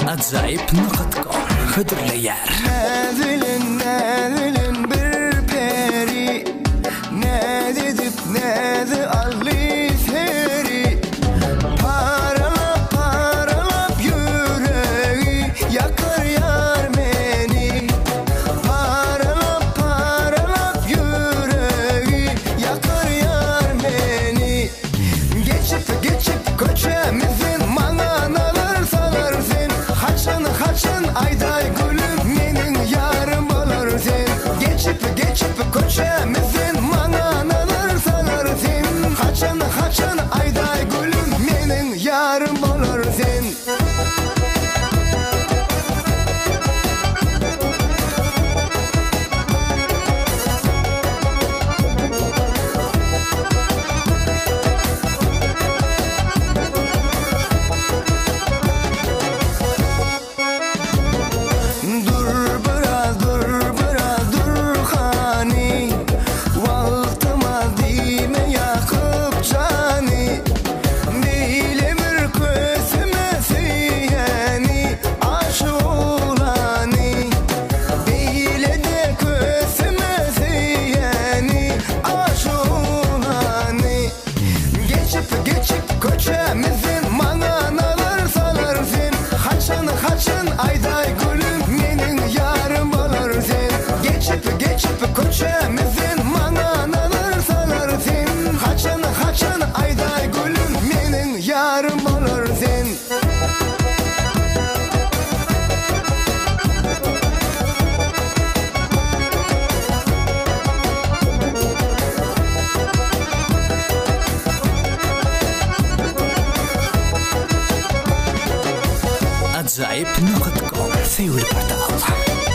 Acayip.com Hıdırlayar Nezilin bir peri Ne dedip ne de alli seri Paralap yüreği Yakar yar beni Paralap yüreği Yakar yar beni Geçip köçemizin manalar salarsın Haçan ayday gülüm menin yarım olursun Geçip köçemizin manalar salarsın Haçan ayday gülüm menin yarım olursun Köçemizin manalar salarsın Haçan ayday gülüm menin yarım olursun Geçip köçemizin manalar salarsın Haçan ayday gülüm menin yarım olursun Acayip.com Seul portal